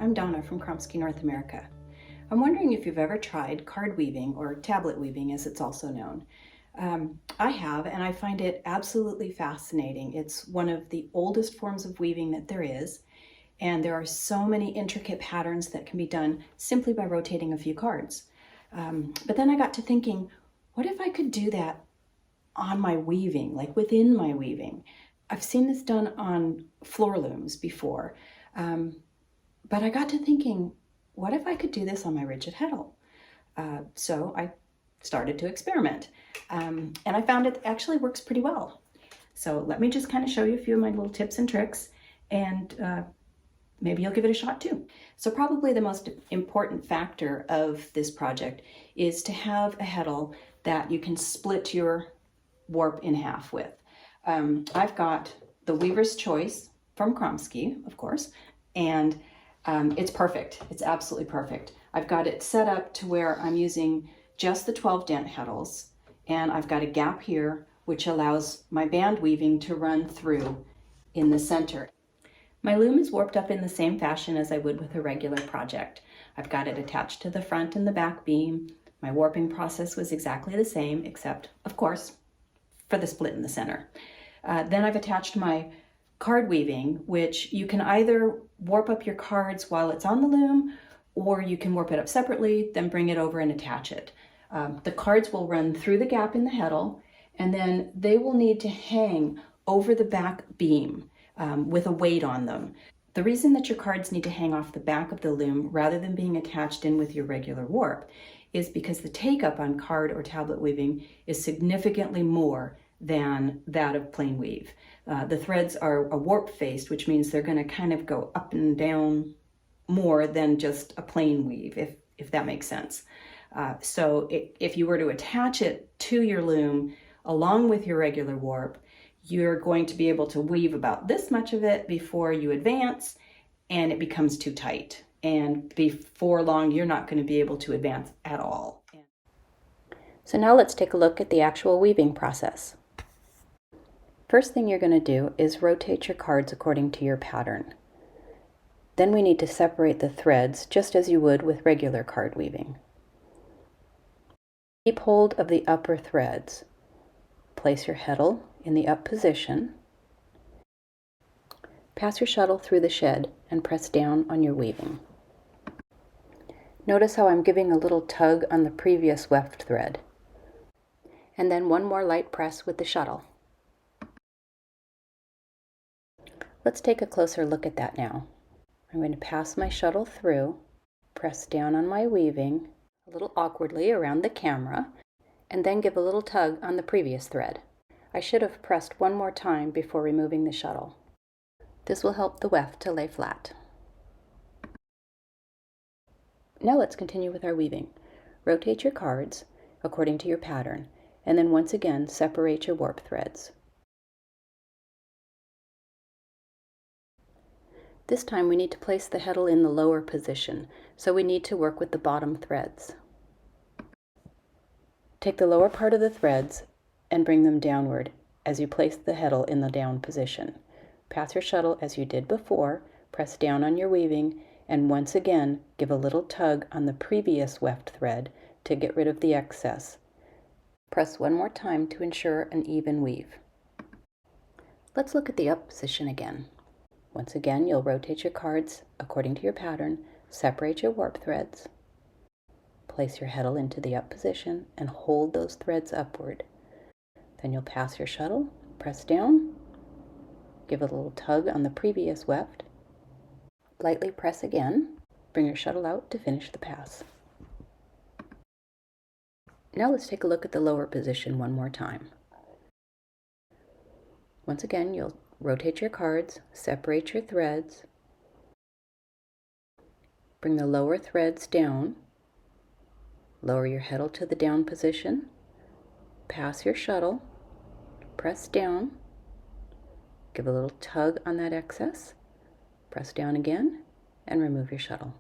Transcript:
I'm Donna from Kromski North America. I'm wondering if you've ever tried card weaving, or tablet weaving as it's also known. I have, and I find it absolutely fascinating. It's one of the oldest forms of weaving that there is, and there are so many intricate patterns that can be done simply by rotating a few cards. But then I got to thinking, what if I could do that on my weaving, like within my weaving? I've seen this done on floor looms before, but I got to thinking, what if I could do this on my rigid heddle? So I started to experiment, and I found it actually works pretty well. So let me just kind of show you a few of my little tips and tricks, and maybe you'll give it a shot too. So probably the most important factor of this project is to have a heddle that you can split your warp in half with. I've got the Weaver's Choice from Kromski, of course, and it's perfect. It's absolutely perfect. I've got it set up to where I'm using just the 12 dent heddles, and I've got a gap here which allows my band weaving to run through in the center. My loom is warped up in the same fashion as I would with a regular project. I've got it attached to the front and the back beam. My warping process was exactly the same, except, of course, for the split in the center. Then I've attached my card weaving, which you can either warp up your cards while it's on the loom, or you can warp it up separately, then bring it over and attach it. The cards will run through the gap in the heddle, and then they will need to hang over the back beam with a weight on them. The reason that your cards need to hang off the back of the loom rather than being attached in with your regular warp is because the take-up on card or tablet weaving is significantly more than that of plain weave. The threads are warp-faced, which means they're going to kind of go up and down more than just a plain weave, if that makes sense. So if you were to attach it to your loom along with your regular warp, you're going to be able to weave about this much of it before you advance, and it becomes too tight. And before long, you're not going to be able to advance at all. So now let's take a look at the actual weaving process. First thing you're going to do is rotate your cards according to your pattern. Then we need to separate the threads just as you would with regular card weaving. Keep hold of the upper threads. Place your heddle in the up position. Pass your shuttle through the shed and press down on your weaving. Notice how I'm giving a little tug on the previous weft thread. And then one more light press with the shuttle. Let's take a closer look at that now. I'm going to pass my shuttle through, press down on my weaving, a little awkwardly around the camera, and then give a little tug on the previous thread. I should have pressed one more time before removing the shuttle. This will help the weft to lay flat. Now let's continue with our weaving. Rotate your cards according to your pattern, and then once again separate your warp threads. This time we need to place the heddle in the lower position, so we need to work with the bottom threads. Take the lower part of the threads and bring them downward as you place the heddle in the down position. Pass your shuttle as you did before, press down on your weaving, and once again give a little tug on the previous weft thread to get rid of the excess. Press one more time to ensure an even weave. Let's look at the up position again. Once again, you'll rotate your cards according to your pattern, separate your warp threads, place your heddle into the up position, and hold those threads upward. Then you'll pass your shuttle, press down, give a little tug on the previous weft, lightly press again, bring your shuttle out to finish the pass. Now let's take a look at the lower position one more time. Once again, you'll rotate your cards, separate your threads, bring the lower threads down, lower your heddle to the down position, pass your shuttle, press down, give a little tug on that excess, press down again, and remove your shuttle.